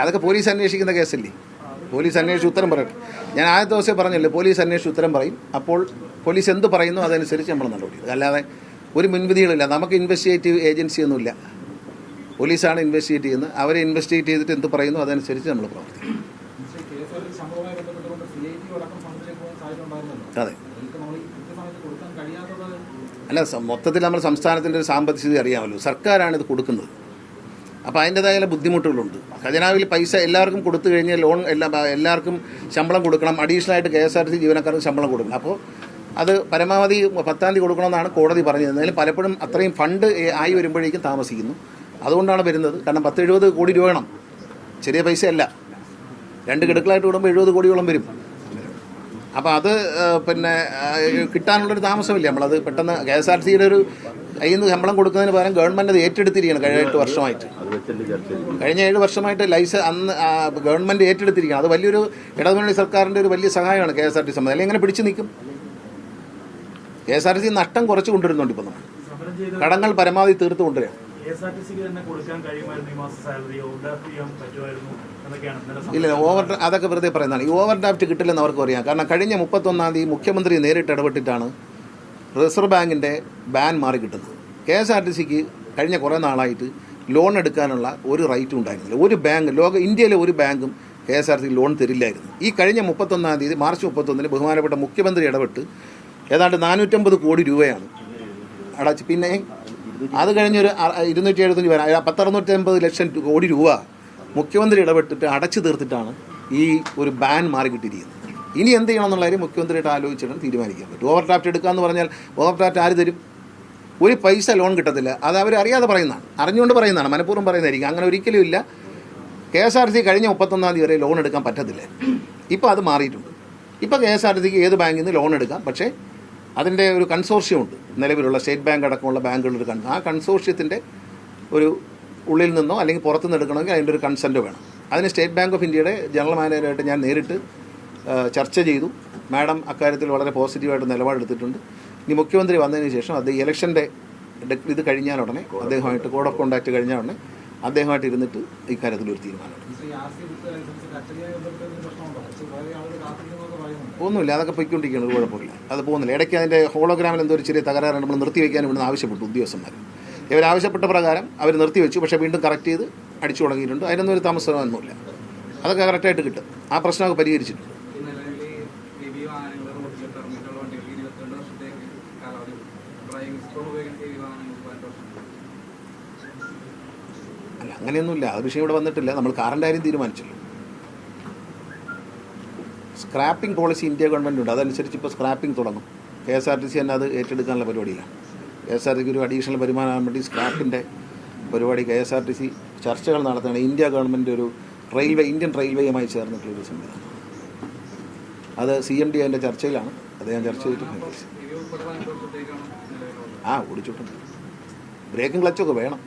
അതൊക്കെ പോലീസ് അന്വേഷിക്കുന്ന കേസല്ലേ? പോലീസ് അന്വേഷിച്ച് ഉത്തരം പറയട്ടെ. ഞാൻ ആദ്യത്തെ ദിവസം പറഞ്ഞില്ലേ, പോലീസ് അന്വേഷിച്ച് ഉത്തരം പറയും. അപ്പോൾ പോലീസ് എന്ത് പറയുന്നു അതനുസരിച്ച് നമ്മൾ നടപടി. അല്ലാതെ ഒരു മുൻവിധികളില്ല. നമുക്ക് ഇൻവെസ്റ്റിഗേറ്റീവ് ഏജൻസി ഒന്നുമില്ല. പോലീസാണ് ഇൻവെസ്റ്റിഗേറ്റ് ചെയ്യുന്നത്. അവരെ ഇൻവെസ്റ്റിഗേറ്റ് ചെയ്തിട്ട് എന്ത് പറയുന്നു അതനുസരിച്ച് നമ്മൾ പ്രവർത്തിക്കും. അതെ, അല്ല, മൊത്തത്തിൽ നമ്മൾ സംസ്ഥാനത്തിൻ്റെ ഒരു സാമ്പത്തിക സ്ഥിതി അറിയാമല്ലോ. സർക്കാരാണ് ഇത് കൊടുക്കുന്നത്. അപ്പോൾ അതിൻ്റെതായ ബുദ്ധിമുട്ടുകളുണ്ട്. ഖജനാവിൽ പൈസ എല്ലാവർക്കും കൊടുത്തു കഴിഞ്ഞാൽ ലോൺ എല്ലാവർക്കും ശമ്പളം കൊടുക്കണം. അഡീഷണലായിട്ട് KSRTC ജീവനക്കാർക്ക് ശമ്പളം കൊടുക്കണം. അപ്പോൾ അത് പരമാവധി 10-ാം തീയതി കൊടുക്കണമെന്നാണ് കോടതി പറഞ്ഞത്. എന്നാലും പലപ്പോഴും അത്രയും ഫണ്ട് ആയി വരുമ്പോഴേക്കും താമസിക്കുന്നു. അതുകൊണ്ടാണ് വരുന്നത്. കാരണം 10-70 കോടി രൂപ വേണം. ചെറിയ പൈസയല്ല. 2 ഗഡുക്കളായിട്ട് കൂടുമ്പോൾ 70 കോടിയോളം വരും. അപ്പോൾ അത് പിന്നെ കിട്ടാനുള്ളൊരു താമസമില്ല. നമ്മളത് പെട്ടെന്ന് KSRTCയുടെ ഒരു കയ്യിൽ നിന്ന് ശമ്പളം കൊടുക്കുന്നതിന് പകരം ഗവൺമെൻറ് അത് ഏറ്റെടുത്തിരിക്കുകയാണ്. കഴിഞ്ഞ 8 വർഷമായിട്ട് കഴിഞ്ഞ 7 വർഷമായിട്ട് അന്ന് ഗവൺമെൻറ് ഏറ്റെടുത്തിരിക്കുകയാണ്. അത് വലിയൊരു ഇടതുമുന്നണി സർക്കാരിൻ്റെ ഒരു വലിയ സഹായമാണ് KSRTC സംബന്ധിച്ച്. അല്ലെങ്കിൽ എങ്ങനെ പിടിച്ചു നിൽക്കും? KSRTC നഷ്ടം കുറച്ച് കൊണ്ടുവരുന്നുണ്ട്. ഇപ്പം നമ്മൾ കടങ്ങൾ പരമാവധി തീർത്ത് കൊണ്ടുവരിക. ഇല്ല, അതൊക്കെ വെറുതെ പറയുന്നതാണ്. ഈ ഓവർ ഡ്രാഫ്റ്റ് കിട്ടില്ലെന്ന് അവർക്ക് അറിയാം. കാരണം കഴിഞ്ഞ 31-ാം തീയതി മുഖ്യമന്ത്രി നേരിട്ട് ഇടപെട്ടിട്ടാണ് റിസർവ് ബാങ്കിൻ്റെ ബാൻ മാറി കിട്ടുന്നത്. KSRTCക്ക് കഴിഞ്ഞ കുറേ നാളായിട്ട് ലോൺ എടുക്കാനുള്ള ഒരു റൈറ്റും ഉണ്ടായിരുന്നില്ല. ഒരു ബാങ്ക് ഇന്ത്യയിലെ ഒരു ബാങ്കും KSRTC ലോൺ തരില്ലായിരുന്നു. ഈ കഴിഞ്ഞ 31-ാം തീയതി മാർച്ച് 31-ന് ബഹുമാനപ്പെട്ട മുഖ്യമന്ത്രി ഇടപെട്ട് ഏതാണ്ട് 450 കോടി രൂപയാണ് അടച്ച്. പിന്നെ അത് കഴിഞ്ഞൊരു 275 ലക്ഷം കോടി രൂപ മുഖ്യമന്ത്രി ഇടപെട്ടിട്ട് അടച്ചു തീർത്തിട്ടാണ് ഈ ഒരു ബാൻ മാറി കിട്ടിയിരിക്കുന്നത്. ഇനി എന്ത് ചെയ്യണം എന്നുള്ള കാര്യം മുഖ്യമന്ത്രിയായിട്ട് ആലോചിച്ചിട്ട് തീരുമാനിക്കാൻ പറ്റും. ഓവർ ഡ്രാഫ്റ്റ് എടുക്കാമെന്ന് പറഞ്ഞാൽ ഓവർ ഡ്രാഫ്റ്റ് ആര് തരും? ഒരു പൈസ ലോൺ കിട്ടത്തില്ല. അത് അവർ അറിയാതെ പറയുന്നതാണ്, അറിഞ്ഞുകൊണ്ട് പറയുന്നതാണ്, മനഃപൂർവ്വം പറയുന്നതായിരിക്കും. അങ്ങനെ ഒരിക്കലും ഇല്ല. KSRTC കഴിഞ്ഞ 31-ാം തീയതി വരെ ലോൺ എടുക്കാൻ പറ്റത്തില്ല. ഇപ്പോൾ അത് മാറിയിട്ടുണ്ട്. ഇപ്പോൾ KSRTCക്ക് ഏത് ബാങ്കിൽ നിന്ന് ലോൺ എടുക്കാം. പക്ഷേ അതിൻ്റെ ഒരു കൺസോർഷ്യം ഉണ്ട്. നിലവിലുള്ള സ്റ്റേറ്റ് ബാങ്ക് അടക്കമുള്ള ബാങ്കുകളുടെ ആ കൺസോർഷ്യത്തിൻ്റെ ഒരു ഉള്ളിൽ നിന്നോ അല്ലെങ്കിൽ പുറത്തുനിന്ന് എടുക്കണമെങ്കിൽ അതിൻ്റെ ഒരു കൺസെൻറ്റ് വേണം. അതിന് സ്റ്റേറ്റ് ബാങ്ക് ഓഫ് ഇന്ത്യയുടെ ജനറൽ മാനേജറായിട്ട് ഞാൻ നേരിട്ട് ചർച്ച ചെയ്തു. മാഡം അക്കാര്യത്തിൽ വളരെ പോസിറ്റീവായിട്ട് നിലപാടെടുത്തിട്ടുണ്ട്. ഇനി മുഖ്യമന്ത്രി വന്നതിന് ശേഷം അത് ഇലക്ഷൻ്റെ ഇത് കഴിഞ്ഞാൽ ഉടനെ അദ്ദേഹമായിട്ട് കോഡ് ഓഫ് കോണ്ടാക്ട് കഴിഞ്ഞാൽ ഉടനെ അദ്ദേഹമായിട്ട് ഇരുന്നിട്ട് ഇക്കാര്യത്തിൽ ഒരു തീരുമാനമുണ്ട്. ഒന്നുമില്ല, അതൊക്കെ പൊയ്ക്കൊണ്ടിരിക്കുകയാണ്. ഒരു കുഴപ്പമില്ല, അത് പോകുന്നില്ല. ഇടയ്ക്ക് അതിൻ്റെ ഹോളോഗ്രാമിൽ എന്തോ ഒരു ചെറിയ തകരാറ് നമ്മൾ നിർത്തിവെക്കാൻ ഇവിടുന്ന് ആവശ്യപ്പെട്ടു ഉദ്യോഗസ്ഥന്മാർ. ഇവരാവശ്യപ്പെട്ട പ്രകാരം അവർ നിർത്തിവെച്ചു. പക്ഷേ വീണ്ടും കറക്റ്റ് ചെയ്ത് അടിച്ചു തുടങ്ങിയിട്ടുണ്ട്. അതിനൊന്നും ഒരു താമസമൊന്നുമില്ല. അതൊക്കെ കറക്റ്റായിട്ട് കിട്ടും. ആ പ്രശ്നമൊക്കെ പരിഹരിച്ചിട്ടുണ്ട്. അല്ല, അങ്ങനെയൊന്നുമില്ല. ആ വിഷയം ഇവിടെ വന്നിട്ടില്ല. നമ്മൾ കാറിൻ്റെ കാര്യം തീരുമാനിച്ചല്ലോ. സ്ക്രാപ്പിംഗ് പോളിസി ഇന്ത്യ ഗവൺമെൻറ് ഉണ്ട്. അതനുസരിച്ച് ഇപ്പോൾ സ്ക്രാപ്പിംഗ് തുടങ്ങും. KSRTC തന്നെ അത് ഏറ്റെടുക്കാനുള്ള പരിപാടിയിലാണ്. KSRTCക്ക് ഒരു അഡീഷണൽ വരുമാനമാകാൻ വേണ്ടി സ്ക്രാപ്പിൻ്റെ പരിപാടി KSRTC ചർച്ചകൾ നടത്തുകയാണ്. ഇന്ത്യ ഗവൺമെൻറ് ഒരു ഇന്ത്യൻ റെയിൽവേയുമായി ചേർന്നിട്ടുള്ളൊരു സംവിധാനം. അത് CMD അതിൻ്റെ ചർച്ചയിലാണ്. അത് ഞാൻ ചർച്ച ചെയ്തിട്ടുണ്ട്. ഓടിച്ചിട്ടുണ്ട്. ബ്രേക്കും ക്ലച്ചൊക്കെ വേണം.